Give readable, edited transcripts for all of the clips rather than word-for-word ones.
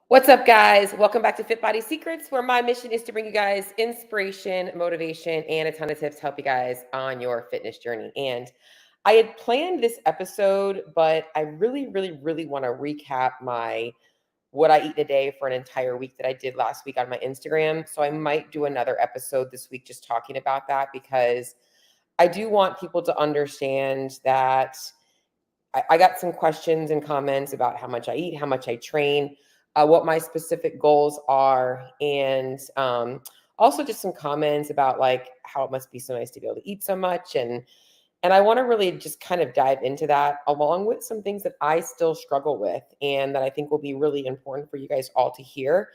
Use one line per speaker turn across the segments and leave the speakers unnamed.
What's up, guys? Welcome back to Fit Body Secrets, where my mission is to bring you guys inspiration, motivation, and a ton of tips to help you guys on your fitness journey. And I had planned this episode, but I really want to recap my what I eat in a day for an entire week that I did last week on my Instagram. So I might do another episode this week just talking about that because I do want people to understand that I got some questions and comments about how much I eat, how much I train, what my specific goals are, and also just some comments about like how it must be so nice to be able to eat so much, and I want to really just kind of dive into that along with some things that I still struggle with and that I think will be really important for you guys all to hear,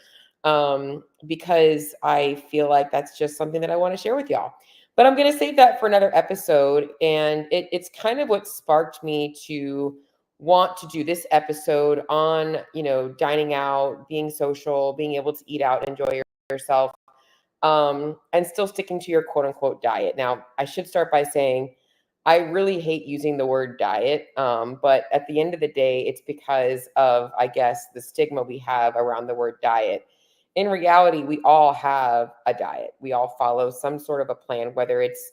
because I feel like that's just something that I want to share with y'all. But I'm going to save that for another episode. And it's kind of what sparked me to want to do this episode on, dining out, being social, being able to eat out, enjoy yourself, and still sticking to your quote unquote diet. Now, I should start by saying I really hate using the word diet, but at the end of the day, it's because of, I guess, the stigma we have around the word diet. In reality, we all have a diet. We all follow some sort of a plan, whether it's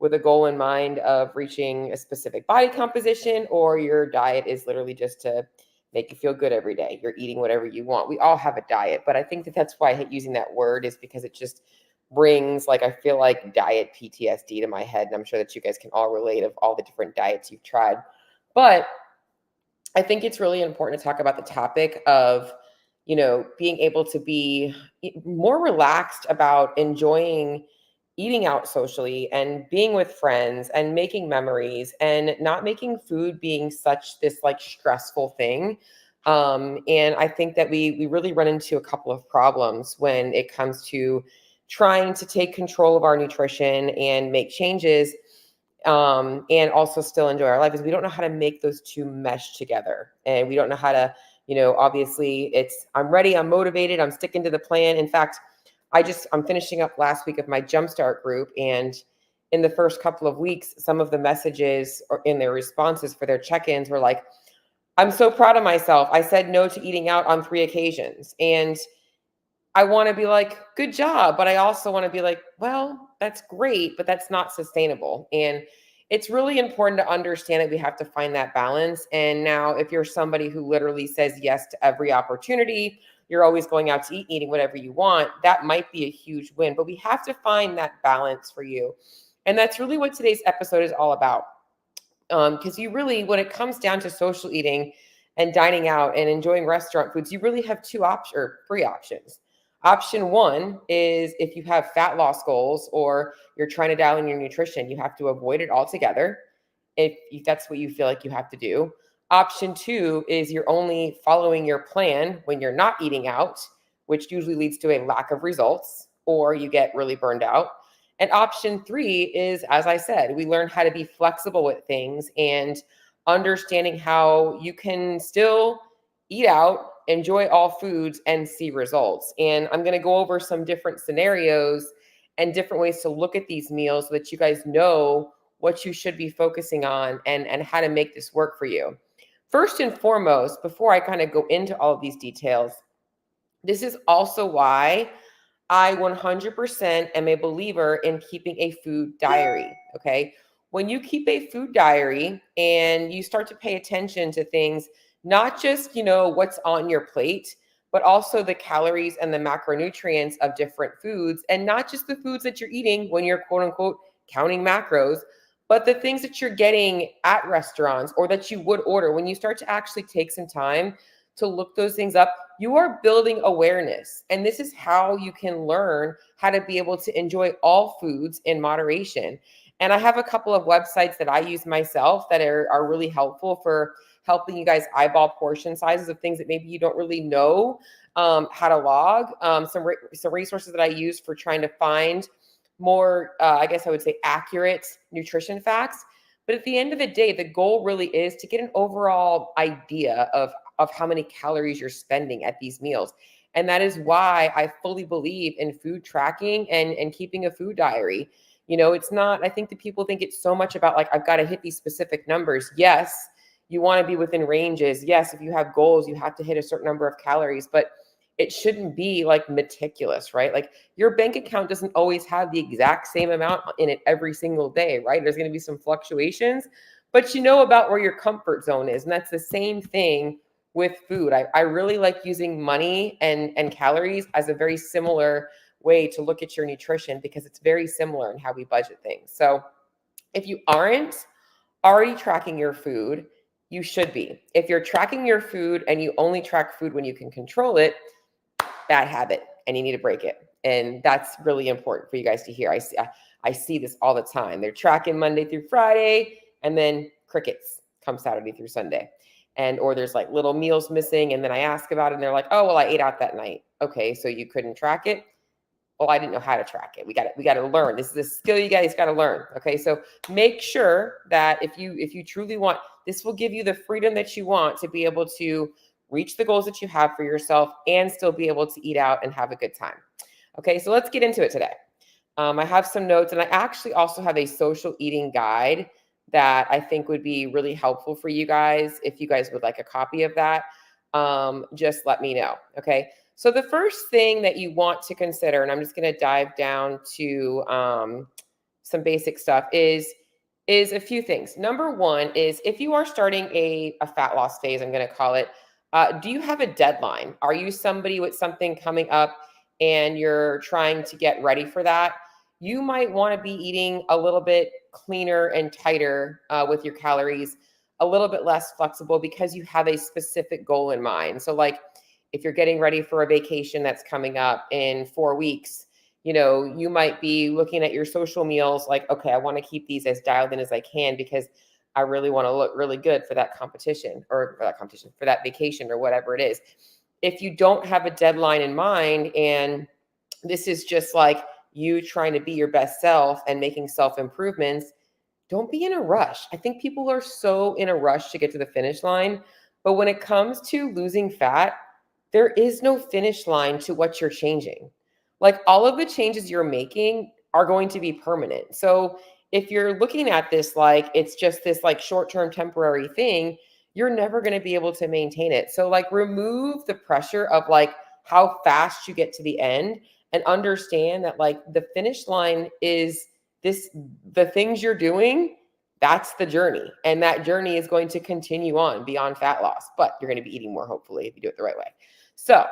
with a goal in mind of reaching a specific body composition, or your diet is literally just to make you feel good every day. You're eating whatever you want. We all have a diet, but I think that that's why I hate using that word, is because it just brings, like, I feel like diet PTSD to my head. And I'm sure that you guys can all relate of all the different diets you've tried. But I think it's really important to talk about the topic of, being able to be more relaxed about enjoying eating out socially and being with friends and making memories and not making food being such this like stressful thing. And I think that we really run into a couple of problems when it comes to trying to take control of our nutrition and make changes, and also still enjoy our life, is we don't know how to make those two mesh together. And we don't know how to, obviously it's, I'm ready, I'm motivated, I'm sticking to the plan. In fact, I'm finishing up last week of my Jumpstart group. And in the first couple of weeks, some of the messages or in their responses for their check-ins were like, I'm so proud of myself. I said no to eating out on 3 occasions. And I want to be like, good job. But I also want to be like, well, that's great, but that's not sustainable. And it's really important to understand that we have to find that balance. And now, if you're somebody who literally says yes to every opportunity, you're always going out to eat, eating whatever you want, that might be a huge win. But we have to find that balance for you. And that's really what today's episode is all about. Because you really, when it comes down to social eating and dining out and enjoying restaurant foods, you really have three options. Option one is if you have fat loss goals or you're trying to dial in your nutrition, you have to avoid it altogether if that's what you feel like you have to do. Option two is you're only following your plan when you're not eating out, which usually leads to a lack of results or you get really burned out. And option three is, as I said, we learn how to be flexible with things and understanding how you can still eat out, enjoy all foods, and see results. And I'm going to go over some different scenarios and different ways to look at these meals so that you guys know what you should be focusing on and how to make this work for you. First and foremost, before I kind of go into all of these details, this is also why I 100% am a believer in keeping a food diary. Okay. When you keep a food diary and you start to pay attention to things, not just, what's on your plate, but also the calories and the macronutrients of different foods, and not just the foods that you're eating when you're quote unquote counting macros, but the things that you're getting at restaurants or that you would order. When you start to actually take some time to look those things up, you are building awareness. And this is how you can learn how to be able to enjoy all foods in moderation. And I have a couple of websites that I use myself that are really helpful for helping you guys eyeball portion sizes of things that maybe you don't really know how to log. Some resources that I use for trying to find more, I guess I would say, accurate nutrition facts. But at the end of the day, the goal really is to get an overall idea of how many calories you're spending at these meals. And that is why I fully believe in food tracking and keeping a food diary. It's not, I think that people think it's so much about like, I've got to hit these specific numbers. Yes, you want to be within ranges. Yes, if you have goals, you have to hit a certain number of calories. But it shouldn't be like meticulous, right? Like your bank account doesn't always have the exact same amount in it every single day, right? There's going to be some fluctuations, but you know about where your comfort zone is. And that's the same thing with food. I really like using money and calories as a very similar way to look at your nutrition, because it's very similar in how we budget things. So if you aren't already tracking your food, you should be. If you're tracking your food and you only track food when you can control it, bad habit, and you need to break it. And that's really important for you guys to hear. I see this all the time. They're tracking Monday through Friday, and then crickets come Saturday through Sunday. And or there's like little meals missing, and then I ask about it and they're like, "Oh, well, I ate out that night." Okay, so you couldn't track it? Well, I didn't know how to track it. We got to learn. This is a skill you guys got to learn. Okay, so make sure that if you truly want, this will give you the freedom that you want to be able to reach the goals that you have for yourself and still be able to eat out and have a good time. Okay, so let's get into it today. I have some notes, and I actually also have a social eating guide that I think would be really helpful for you guys. If you guys would like a copy of that, just let me know. Okay. So the first thing that you want to consider, and I'm just going to dive down to some basic stuff, is a few things. Number one is, if you are starting a fat loss phase, I'm going to call it, do you have a deadline? Are you somebody with something coming up and you're trying to get ready for that? You might want to be eating a little bit cleaner and tighter with your calories, a little bit less flexible, because you have a specific goal in mind. So like if you're getting ready for a vacation that's coming up in 4 weeks, you might be looking at your social meals like, okay, I want to keep these as dialed in as I can because I really want to look really good for that competition, for that vacation, or whatever it is. If you don't have a deadline in mind, and this is just like you trying to be your best self and making self improvements, don't be in a rush. I think people are so in a rush to get to the finish line. But when it comes to losing fat, there is no finish line to what you're changing. Like all of the changes you're making are going to be permanent. So if you're looking at this like it's just this like short-term temporary thing, you're never going to be able to maintain it. So like remove the pressure of like how fast you get to the end, and understand that like the finish line is the things you're doing, that's the journey. And that journey is going to continue on beyond fat loss, but you're going to be eating more, hopefully, if you do it the right way. So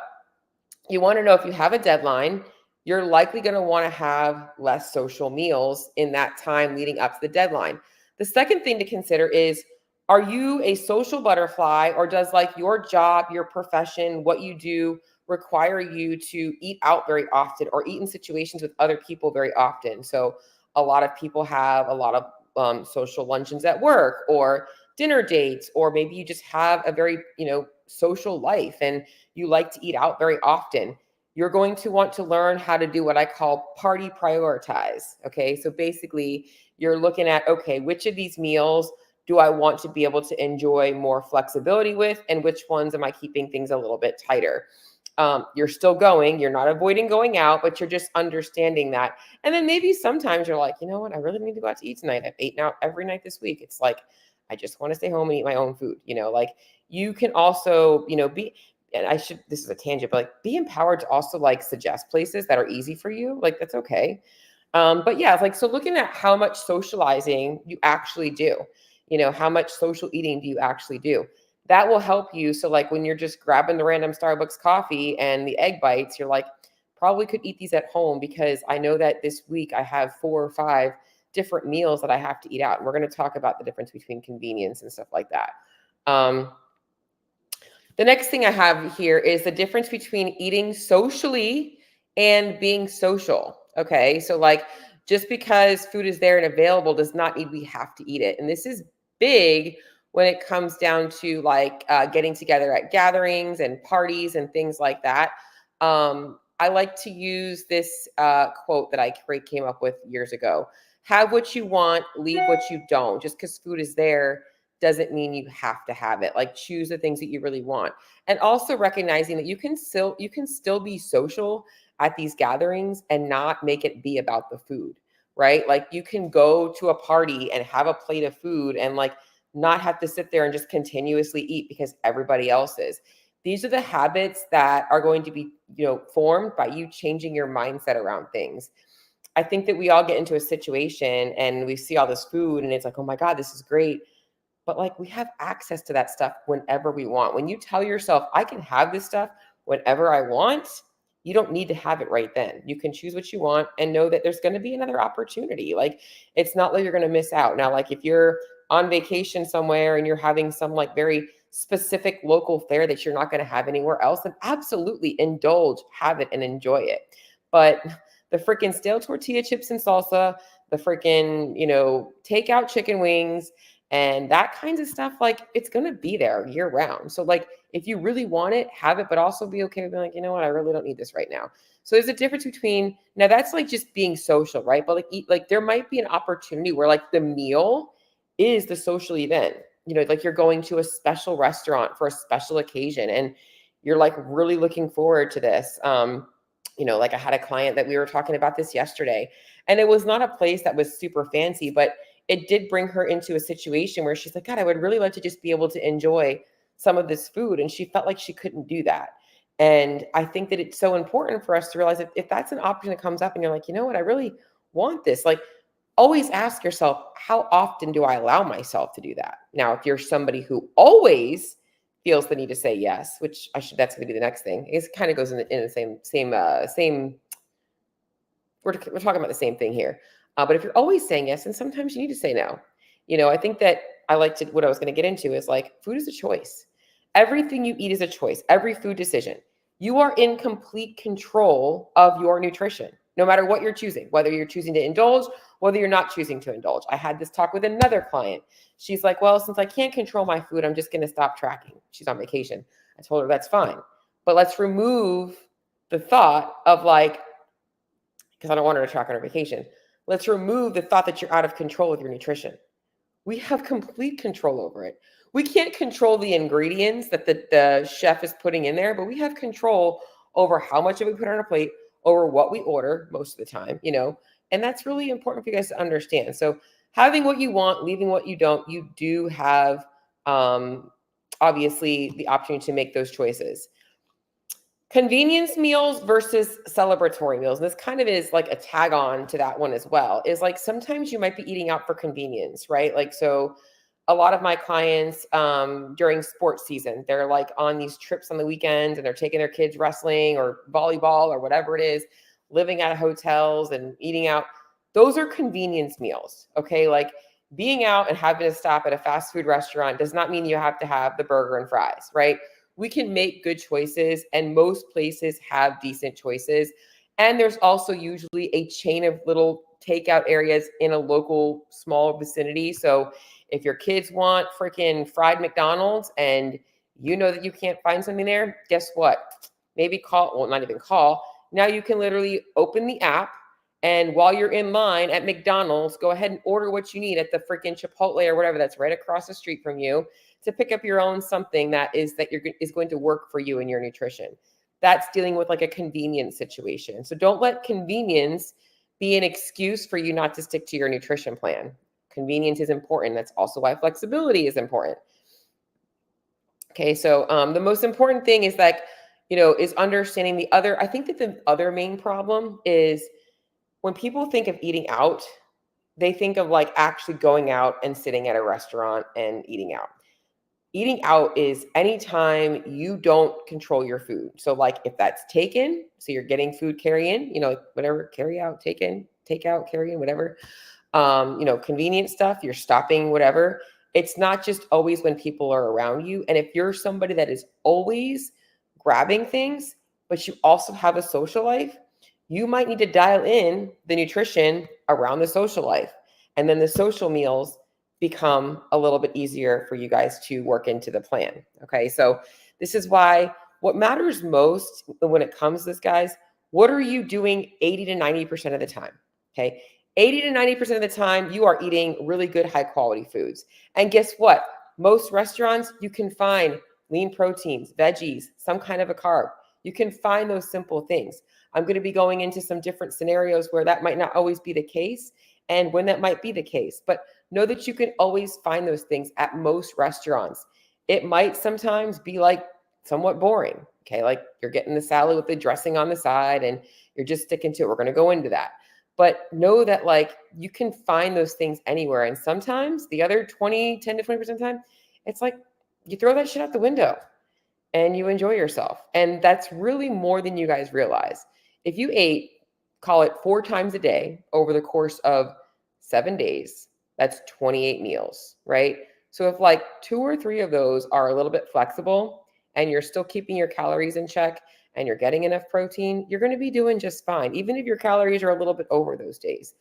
you want to know if you have a deadline, you're likely going to want to have less social meals in that time leading up to the deadline. The second thing to consider is, are you a social butterfly, or does like your job, your profession, what you do require you to eat out very often or eat in situations with other people very often? So a lot of people have a lot of social luncheons at work, or dinner dates, or maybe you just have a very, social life and you like to eat out very often. You're going to want to learn how to do what I call party prioritize. Okay. So basically you're looking at, okay, which of these meals do I want to be able to enjoy more flexibility with, and which ones am I keeping things a little bit tighter? You're still going, you're not avoiding going out, but you're just understanding that. And then maybe sometimes you're like, you know what, I really need to go out to eat tonight. I've eaten out every night this week. It's like, I just want to stay home and eat my own food. Like you can also, this is a tangent, but like be empowered to also like suggest places that are easy for you. Like that's okay. But yeah, like, so looking at how much socializing you actually do, how much social eating do you actually do? That will help you. So like when you're just grabbing the random Starbucks coffee and the egg bites, you're like, probably could eat these at home, because I know that this week I have 4 or 5 different meals that I have to eat out. And we're going to talk about the difference between convenience and stuff like that. The next thing I have here is the difference between eating socially and being social. Okay. So like just because food is there and available does not mean we have to eat it. And this is big when it comes down to like getting together at gatherings and parties and things like that. I like to use this quote that I came up with years ago. Have what you want, leave what you don't. Just because food is there doesn't mean you have to have it. Like choose the things that you really want. And also recognizing that you can still be social at these gatherings and not make it be about the food, right? Like you can go to a party and have a plate of food and like not have to sit there and just continuously eat because everybody else is. These are the habits that are going to be, formed by you changing your mindset around things. I think that we all get into a situation and we see all this food and it's like, oh my God, this is great. But like we have access to that stuff whenever we want. When you tell yourself, I can have this stuff whenever I want, you don't need to have it right then. You can choose what you want and know that there's going to be another opportunity. Like it's not like you're going to miss out. Now, like if you're on vacation somewhere and you're having some like very specific local fare that you're not going to have anywhere else, then absolutely indulge, have it, and enjoy it. But the freaking stale tortilla chips and salsa, the freaking, takeout chicken wings, and that kinds of stuff, like it's going to be there year round. So like if you really want it, have it, but also be okay with being like, you know what, I really don't need this right now. So there's a difference between, now that's like just being social, right? But like like there might be an opportunity where like the meal is the social event, like you're going to a special restaurant for a special occasion and you're like really looking forward to this. Like I had a client that we were talking about this yesterday, and it was not a place that was super fancy, but it did bring her into a situation where she's like, God, I would really like to just be able to enjoy some of this food. And she felt like she couldn't do that. And I think that it's so important for us to realize that if that's an option that comes up and you're like, you know what, I really want this, like always ask yourself, how often do I allow myself to do that? Now, if you're somebody who always feels the need to say yes, which that's going to be the next thing. It kind of goes in the same. We're talking about the same thing here. But if you're always saying yes, then sometimes you need to say no. I think that what I was going to get into is like food is a choice. Everything you eat is a choice. Every food decision. You are in complete control of your nutrition, no matter what you're choosing, whether you're choosing to indulge, whether you're not choosing to indulge. I had this talk with another client. She's like, well, since I can't control my food, I'm just going to stop tracking. She's on vacation. I told her that's fine. But let's remove the thought of like, because I don't want her to track on her vacation. Let's remove the thought that you're out of control with your nutrition. We have complete control over it. We can't control the ingredients that the chef is putting in there, but we have control over how much of it we put on our plate, over what we order most of the time, and that's really important for you guys to understand. So having what you want, leaving what you don't, you do have obviously the opportunity to make those choices. Convenience meals versus celebratory meals. And this kind of is like a tag on to that one as well, is like sometimes you might be eating out for convenience, right? Like, so a lot of my clients during sports season, they're like on these trips on the weekends and they're taking their kids wrestling or volleyball or whatever it is, living out of hotels and eating out. Those are convenience meals, okay? Like being out and having to stop at a fast food restaurant does not mean you have to have the burger and fries, right? We can make good choices, and most places have decent choices. And there's also usually a chain of little takeout areas in a local small vicinity. So if your kids want freaking fried McDonald's and you know that you can't find something there, guess what? Maybe call, well, not even call. Now you can literally open the app, and while you're in line at McDonald's, go ahead and order what you need at the freaking Chipotle or whatever that's right across the street from you, to pick up your own something that is going to work for you and your nutrition. That's dealing with like a convenience situation. So don't let convenience be an excuse for you not to stick to your nutrition plan. Convenience is important. That's also why flexibility is important. Okay, so the most important thing is like, is understanding the other. I think that the other main problem is when people think of eating out, they think of like actually going out and sitting at a restaurant and eating out. Eating out is anytime you don't control your food. So like if that's taken, so you're getting food carry in, whatever, carry out, take in, take out, carry in, whatever, convenient stuff, you're stopping, whatever. It's not just always when people are around you. And if you're somebody that is always grabbing things, but you also have a social life, you might need to dial in the nutrition around the social life. And then the social meals become a little bit easier for you guys to work into the plan. Okay. So this is why what matters most when it comes to this, guys, what are you doing 80 to 90% of the time? Okay. 80 to 90% of the time, you are eating really good, high quality foods. And guess what? Most restaurants, you can find lean proteins, veggies, some kind of a carb. You can find those simple things. I'm going to be going into some different scenarios where that might not always be the case and when that might be the case. But know that you can always find those things at most restaurants. It might sometimes be like somewhat boring. Okay. Like you're getting the salad with the dressing on the side and you're just sticking to it. We're going to go into that. But know that like you can find those things anywhere. And sometimes the other 10 to 20% of the time, it's like you throw that shit out the window and you enjoy yourself. And that's really more than you guys realize. If you ate, call it 4 times a day over the course of 7 days, that's 28 meals, right? So if like 2 or 3 of those are a little bit flexible and you're still keeping your calories in check and you're getting enough protein, you're going to be doing just fine, even if your calories are a little bit over those days.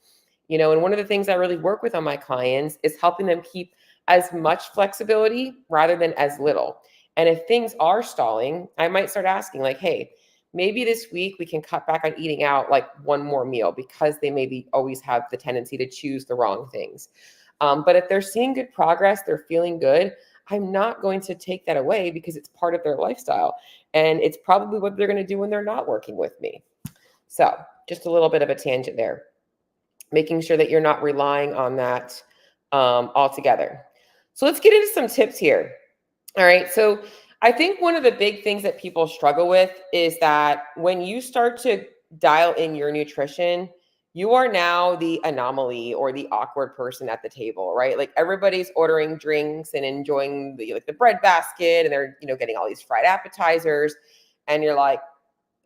And one of the things I really work with on my clients is helping them keep as much flexibility rather than as little. And if things are stalling, I might start asking like, hey, maybe this week we can cut back on eating out like one more meal because they maybe always have the tendency to choose the wrong things. But if they're seeing good progress, they're feeling good, I'm not going to take that away because it's part of their lifestyle. And it's probably what they're going to do when they're not working with me. So just a little bit of a tangent there, making sure that you're not relying on that altogether. So let's get into some tips here. All right. So I think one of the big things that people struggle with is that when you start to dial in your nutrition, you are now the anomaly or the awkward person at the table, right? Like everybody's ordering drinks and enjoying the bread basket and they're, getting all these fried appetizers. And you're like,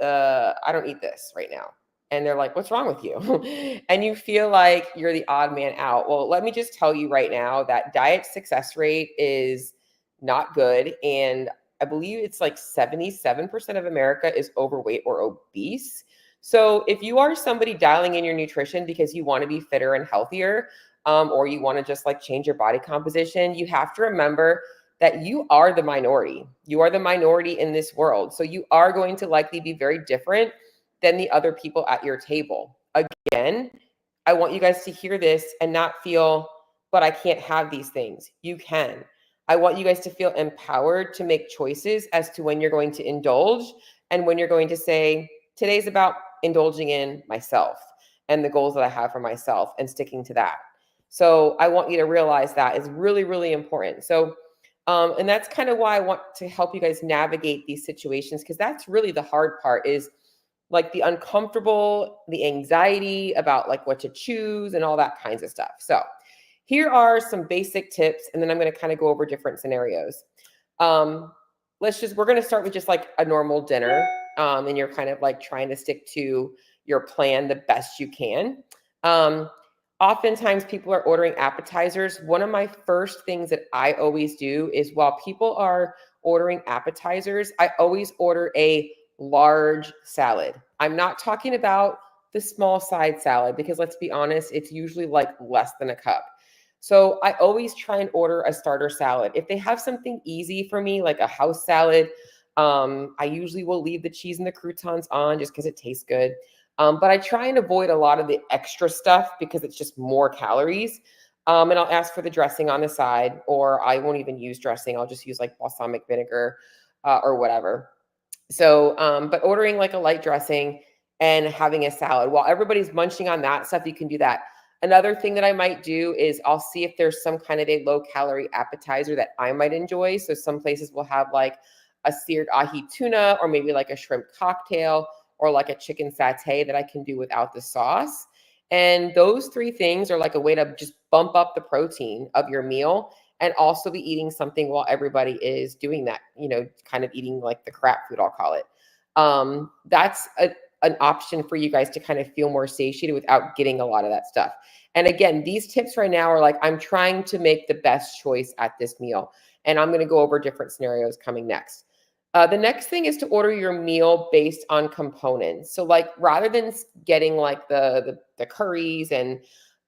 I don't eat this right now. And they're like, what's wrong with you? And you feel like you're the odd man out. Well, let me just tell you right now that diet success rate is not good. And I believe it's like 77% of America is overweight or obese. So if you are somebody dialing in your nutrition because you want to be fitter and healthier, or you want to just like change your body composition, you have to remember that you are the minority. You are the minority in this world. So you are going to likely be very different than the other people at your table. Again, I want you guys to hear this and not feel, but I can't have these things. You can. I want you guys to feel empowered to make choices as to when you're going to indulge and when you're going to say, today's about indulging in myself and the goals that I have for myself and sticking to that. So I want you to realize that is really, really important. So, and that's kind of why I want to help you guys navigate these situations, because that's really the hard part, is like the uncomfortable, the anxiety about like what to choose and all that kinds of stuff. So here are some basic tips, and then I'm going to kind of go over different scenarios. We're going to start with just like a normal dinner, and you're kind of like trying to stick to your plan the best you can. Oftentimes people are ordering appetizers. One of my first things that I always do is, while people are ordering appetizers, I always order a large salad. I'm not talking about the small side salad, because let's be honest, it's usually like less than a cup. So I always try and order a starter salad. If they have something easy for me, like a house salad, I usually will leave the cheese and the croutons on just because it tastes good. But I try and avoid a lot of the extra stuff because it's just more calories. And I'll ask for the dressing on the side, or I won't even use dressing. I'll just use like balsamic vinegar or whatever. So, but ordering like a light dressing and having a salad while everybody's munching on that stuff, you can do that. Another thing that I might do is I'll see if there's some kind of a low calorie appetizer that I might enjoy. So some places will have like a seared ahi tuna, or maybe like a shrimp cocktail, or like a chicken satay that I can do without the sauce. And those 3 things are like a way to just bump up the protein of your meal and also be eating something while everybody is doing that, kind of eating like the crap food, I'll call it. That's an option for you guys to kind of feel more satiated without getting a lot of that stuff. And again, these tips right now are like, I'm trying to make the best choice at this meal. And I'm going to go over different scenarios coming next. The next thing is to order your meal based on components. So like, rather than getting like the curries and,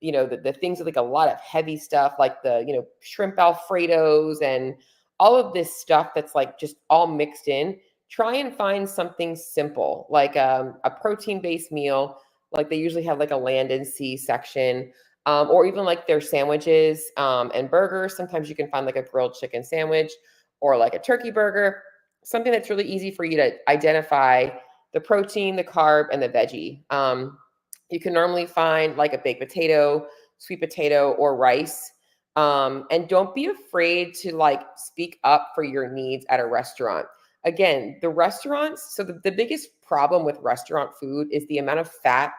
the things with like a lot of heavy stuff, like the, shrimp Alfredos and all of this stuff that's like just all mixed in, try and find something simple, like a protein-based meal. Like they usually have like a land and sea section, or even like their sandwiches and burgers. Sometimes you can find like a grilled chicken sandwich or like a turkey burger, something that's really easy for you to identify the protein, the carb, and the veggie. You can normally find like a baked potato, sweet potato, or rice. And don't be afraid to like speak up for your needs at a restaurant. again, the restaurants, so the biggest problem with restaurant food is the amount of fat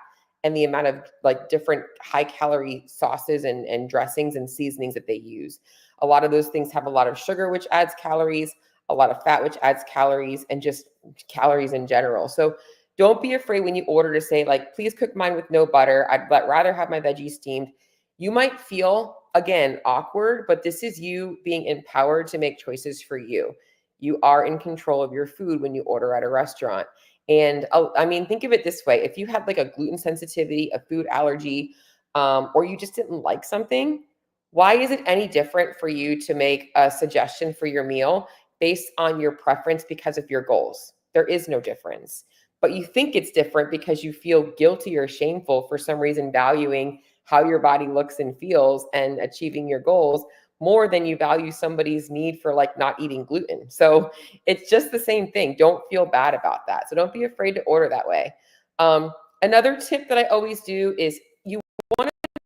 and the amount of like different high calorie sauces and dressings and seasonings that they use. A lot of those things have a lot of sugar, which adds calories, a lot of fat, which adds calories, and just calories in general. So don't be afraid when you order to say, like, please cook mine with no butter. I'd rather have my veggies steamed. You might feel, again, awkward, but this is you being empowered to make choices for you. You are in control of your food when you order at a restaurant. And I mean, think of it this way. If you had like a gluten sensitivity, a food allergy, or you just didn't like something, why is it any different for you to make a suggestion for your meal based on your preference because of your goals? There is no difference. But you think it's different because you feel guilty or shameful for some reason valuing how your body looks and feels and achieving your goals more than you value somebody's need for like not eating gluten. So it's just the same thing. Don't feel bad about that. So don't be afraid to order that way. Another tip that I always do is you want to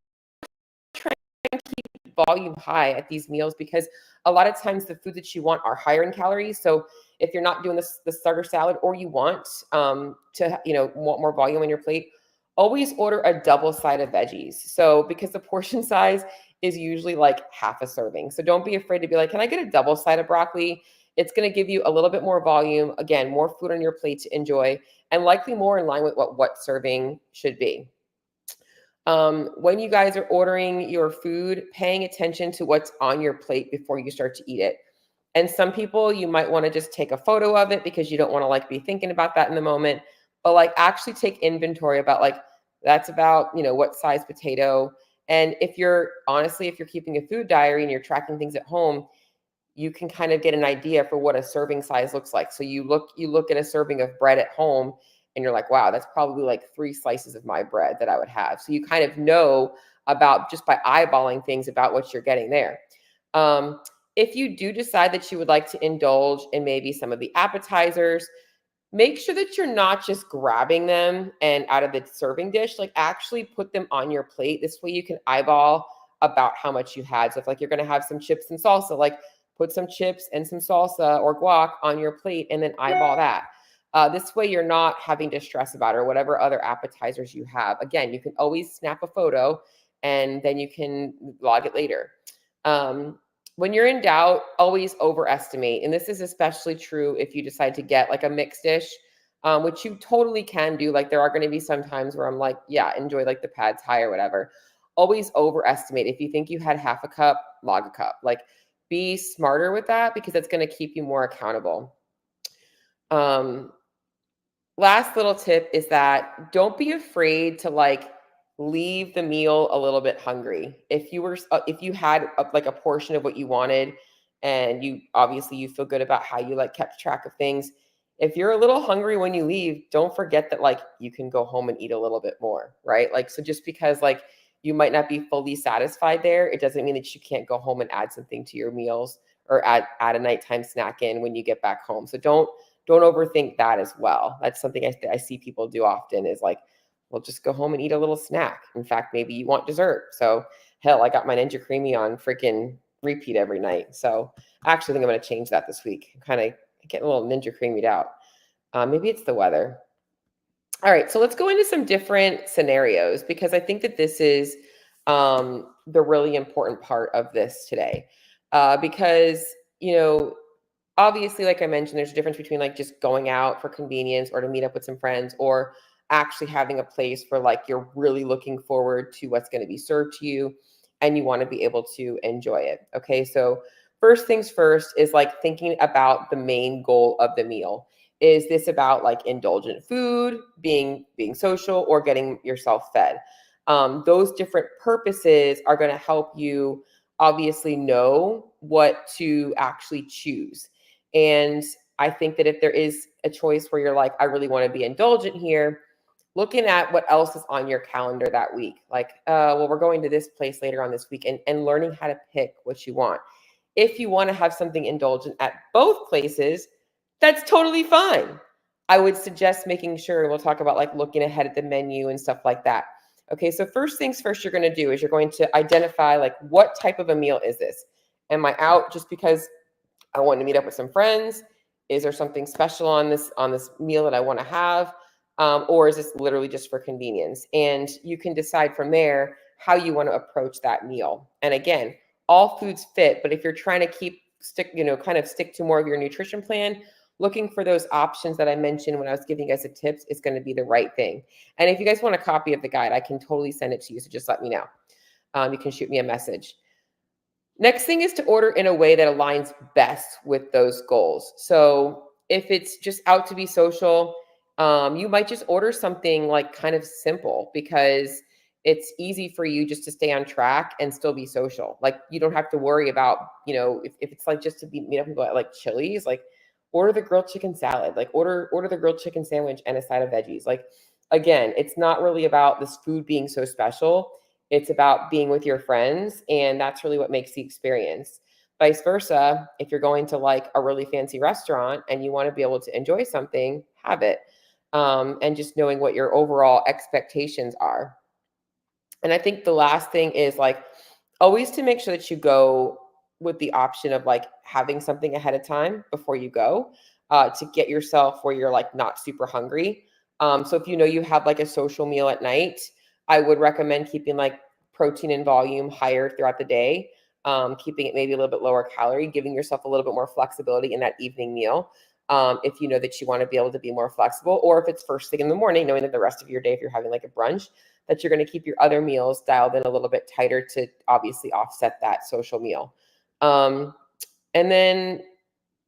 try and keep volume high at these meals because a lot of times the food that you want are higher in calories. So if you're not doing the starter salad or you want to, want more volume on your plate, always order a double side of veggies. So because the portion size is usually like half a serving. So don't be afraid to be like, can I get a double side of broccoli? It's going to give you a little bit more volume. Again, more food on your plate to enjoy and likely more in line with what serving should be. When you guys are ordering your food, paying attention to what's on your plate before you start to eat it. And some people, you might want to just take a photo of it because you don't want to like be thinking about that in the moment, but like actually take inventory about like, that's about, what size potato. And if you're keeping a food diary and you're tracking things at home, you can kind of get an idea for what a serving size looks like. So you look at a serving of bread at home and you're like, wow, that's probably like 3 slices of my bread that I would have. So you kind of know about just by eyeballing things about what you're getting there. If you do decide that you would like to indulge in maybe some of the appetizers, make sure that you're not just grabbing them and out of the serving dish, like actually put them on your plate. This way you can eyeball about how much you had. So if like you're going to have some chips and salsa, like put some chips and some salsa or guac on your plate and then eyeball that. This way you're not having to stress about it or whatever other appetizers you have. Again, you can always snap a photo and then you can log it later. When you're in doubt, always overestimate. And this is especially true if you decide to get like a mixed dish, which you totally can do. Like there are going to be some times where I'm like, yeah, enjoy like the pad thai or whatever. Always overestimate. If you think you had half a cup, log a cup. Like be smarter with that because it's going to keep you more accountable. Last little tip is that don't be afraid to like leave the meal a little bit hungry. If you had like a portion of what you wanted and you feel good about how you like kept track of things. If you're a little hungry when you leave, don't forget that like you can go home and eat a little bit more, right? Like, so just because like you might not be fully satisfied there, it doesn't mean that you can't go home and add something to your meals or add a nighttime snack in when you get back home. So don't overthink that as well. That's something I see people do often is like, well, just go home and eat a little snack. In fact, maybe you want dessert. So hell, I got my Ninja Creamy on freaking repeat every night. So I actually think I'm going to change that this week. I'm kind of getting a little Ninja Creamied out. Maybe it's the weather. All right, so let's go into some different scenarios because I think that this is the really important part of this today. Because, obviously, like I mentioned, there's a difference between like just going out for convenience or to meet up with some friends or actually having a place where like you're really looking forward to what's going to be served to you and you want to be able to enjoy it. Okay, so first things first is like thinking about the main goal of the meal. Is this about like indulgent food, being social, or getting yourself fed? Those different purposes are going to help you obviously know what to actually choose. And I think that if there is a choice where you're like, I really want to be indulgent here, looking at what else is on your calendar that week. Like, well, we're going to this place later on this week and learning how to pick what you want. If you want to have something indulgent at both places, that's totally fine. I would suggest making sure, we'll talk about like looking ahead at the menu and stuff like that. Okay, so first things first you're going to do is you're going to identify like what type of a meal is this? Am I out just because I want to meet up with some friends? Is there something special on this meal that I want to have? Or is this literally just for convenience? And you can decide from there how you want to approach that meal. And again, all foods fit, but if you're trying to kind of stick to more of your nutrition plan, looking for those options that I mentioned when I was giving you guys the tips is going to be the right thing. And if you guys want a copy of the guide, I can totally send it to you. So just let me know. You can shoot me a message. Next thing is to order in a way that aligns best with those goals. So if it's just out to be social, you might just order something like kind of simple because it's easy for you just to stay on track and still be social. Like you don't have to worry about, if it's like just to meet up and go at like Chili's, like order the grilled chicken salad, like order the grilled chicken sandwich and a side of veggies. Like again, it's not really about this food being so special. It's about being with your friends, and that's really what makes the experience. Vice versa, if you're going to like a really fancy restaurant and you want to be able to enjoy something, have it. And just knowing what your overall expectations are. And I think the last thing is like always to make sure that you go with the option of like having something ahead of time before you go to get yourself where you're like not super hungry. So if you have like a social meal at night, I would recommend keeping like protein and volume higher throughout the day, keeping it maybe a little bit lower calorie, giving yourself a little bit more flexibility in that evening meal. If you know that you want to be able to be more flexible, or if it's first thing in the morning, knowing that the rest of your day, if you're having like a brunch, that you're going to keep your other meals dialed in a little bit tighter to obviously offset that social meal. And then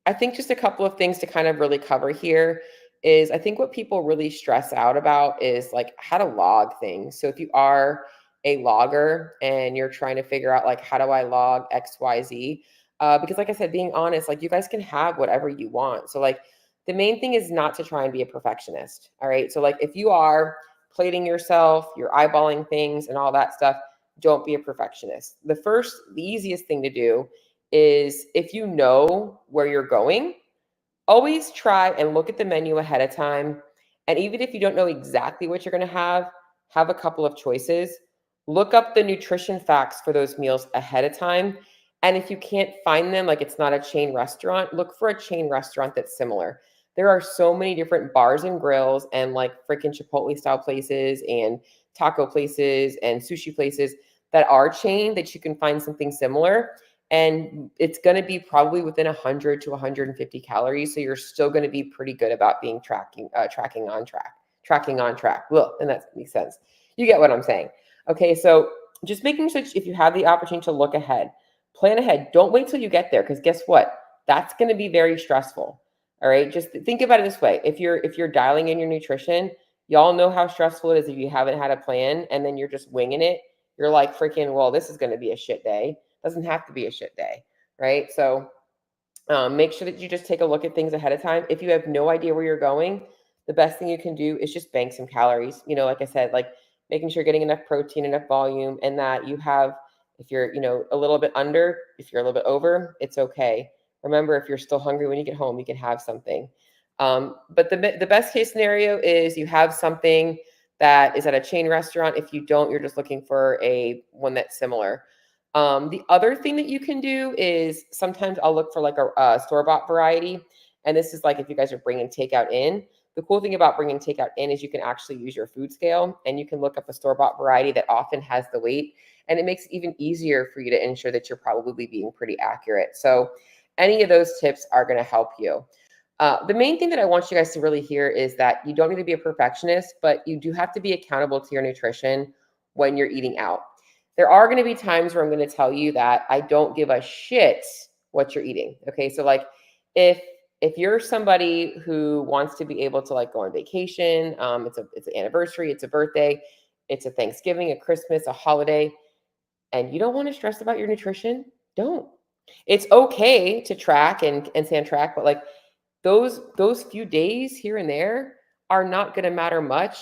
I think just a couple of things to kind of really cover here is I think what people really stress out about is like how to log things. So if you are a logger and you're trying to figure out like, how do I log X, Y, Z? Because like I said, being honest, like you guys can have whatever you want. So like the main thing is not to try and be a perfectionist. All right. So like if you are plating yourself, you're eyeballing things and all that stuff, don't be a perfectionist. The easiest thing to do is if you know where you're going, always try and look at the menu ahead of time. And even if you don't know exactly what you're going to have a couple of choices. Look up the nutrition facts for those meals ahead of time. And if you can't find them, like it's not a chain restaurant, look for a chain restaurant that's similar. There are so many different bars and grills and like freaking Chipotle style places and taco places and sushi places that are chained that you can find something similar. And it's going to be probably within 100 to 150 calories. So you're still going to be pretty good about being tracking on track. Well, and that makes sense. You get what I'm saying. Okay. So just making sure if you have the opportunity to look ahead, plan ahead. Don't wait till you get there. Because guess what? That's going to be very stressful. All right. Just think about it this way. If you're dialing in your nutrition, y'all know how stressful it is if you haven't had a plan and then you're just winging it. You're like freaking, well, this is going to be a shit day. Doesn't have to be a shit day, right? So make sure that you just take a look at things ahead of time. If you have no idea where you're going, the best thing you can do is just bank some calories. Like I said, like making sure you're getting enough protein, enough volume, and that you have, if you're, a little bit under, if you're a little bit over, it's okay. Remember, if you're still hungry when you get home, you can have something. But the best case scenario is you have something that is at a chain restaurant. If you don't, you're just looking for one that's similar. The other thing that you can do is sometimes I'll look for like a store-bought variety. And this is like if you guys are bringing takeout in. The cool thing about bringing takeout in is you can actually use your food scale and you can look up a store-bought variety that often has the weight. And it makes it even easier for you to ensure that you're probably being pretty accurate. So any of those tips are going to help you. The main thing that I want you guys to really hear is that you don't need to be a perfectionist, but you do have to be accountable to your nutrition when you're eating out. There are going to be times where I'm going to tell you that I don't give a shit what you're eating. Okay. So like if you're somebody who wants to be able to like go on vacation, it's an anniversary, it's a birthday, it's a Thanksgiving, a Christmas, a holiday, and you don't want to stress about your nutrition, don't. It's okay to track and stay on track, but like those few days here and there are not going to matter much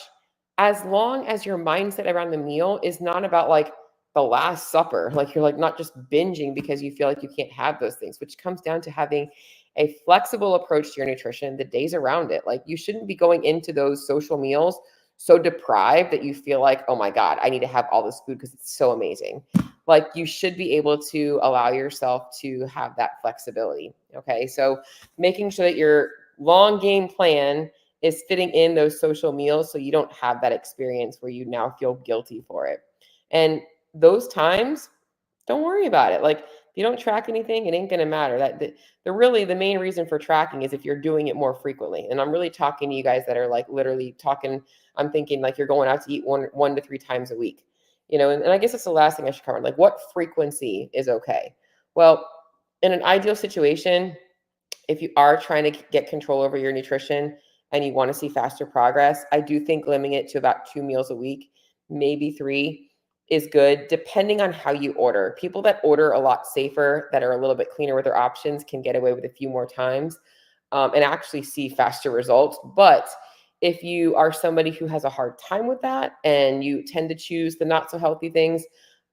as long as your mindset around the meal is not about like the last supper. Like you're like not just binging because you feel like you can't have those things, which comes down to having a flexible approach to your nutrition the days around it. Like you shouldn't be going into those social meals so deprived that you feel like, oh my God, I need to have all this food because it's so amazing. like you should be able to allow yourself to have that flexibility. Okay. So making sure that your long game plan is fitting in those social meals so you don't have that experience where you now feel guilty for it. And those times, don't worry about it. Like if you don't track anything, it ain't gonna matter. The main reason for tracking is if you're doing it more frequently. And I'm really talking to you guys that are like literally talking. I'm thinking like you're going out to eat one to three times a week, and I guess that's the last thing I should cover. Like what frequency is okay? Well, in an ideal situation, if you are trying to get control over your nutrition and you want to see faster progress, I do think limiting it to about 2 meals a week, maybe 3, is good, depending on how you order. People that order a lot safer, that are a little bit cleaner with their options, can get away with a few more times and actually see faster results. But if you are somebody who has a hard time with that and you tend to choose the not so healthy things,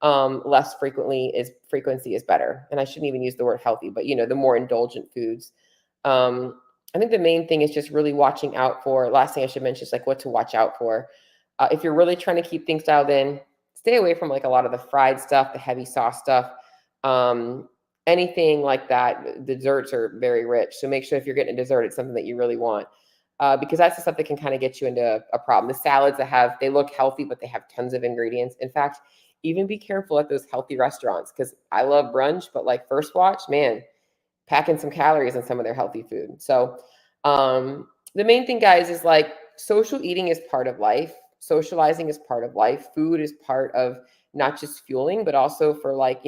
less frequency is better. And I shouldn't even use the word healthy, but the more indulgent foods. I think the main thing is just really watching out for. Last thing I should mention is like what to watch out for. If you're really trying to keep things dialed in, stay away from like a lot of the fried stuff, the heavy sauce stuff, anything like that. The desserts are very rich, so make sure if you're getting a dessert, it's something that you really want, because that's the stuff that can kind of get you into a problem. The salads they look healthy, but they have tons of ingredients. In fact, even be careful at those healthy restaurants, because I love brunch, but like First Watch, man, packing some calories in some of their healthy food. So the main thing, guys, is like social eating is part of life. Socializing is part of life. Food is part of not just fueling, but also for like,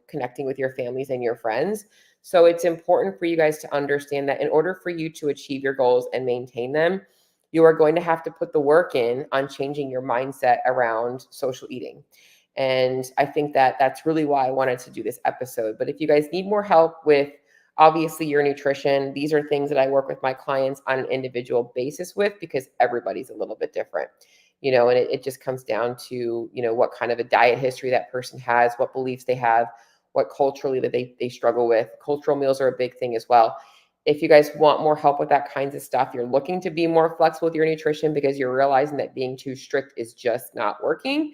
connecting with your families and your friends. So it's important for you guys to understand that in order for you to achieve your goals and maintain them, you are going to have to put the work in on changing your mindset around social eating. And I think that that's really why I wanted to do this episode. But if you guys need more help with obviously your nutrition, these are things that I work with my clients on an individual basis with, because everybody's a little bit different, and it just comes down to, what kind of a diet history that person has, what beliefs they have, what culturally that they struggle with. Cultural meals are a big thing as well. If you guys want more help with that kinds of stuff, you're looking to be more flexible with your nutrition because you're realizing that being too strict is just not working,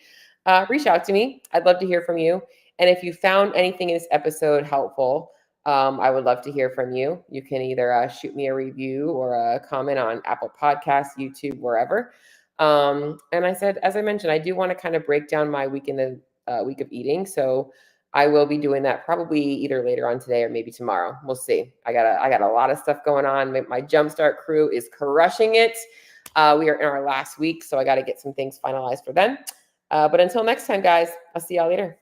reach out to me. I'd love to hear from you. And if you found anything in this episode helpful, I would love to hear from you. You can either shoot me a review or a comment on Apple Podcasts, YouTube, wherever. And as I mentioned, I do want to kind of break down my week week of eating. So I will be doing that probably either later on today or maybe tomorrow. We'll see. I got a lot of stuff going on. My Jumpstart crew is crushing it. We are in our last week, so I got to get some things finalized for them. But until next time, guys, I'll see y'all later.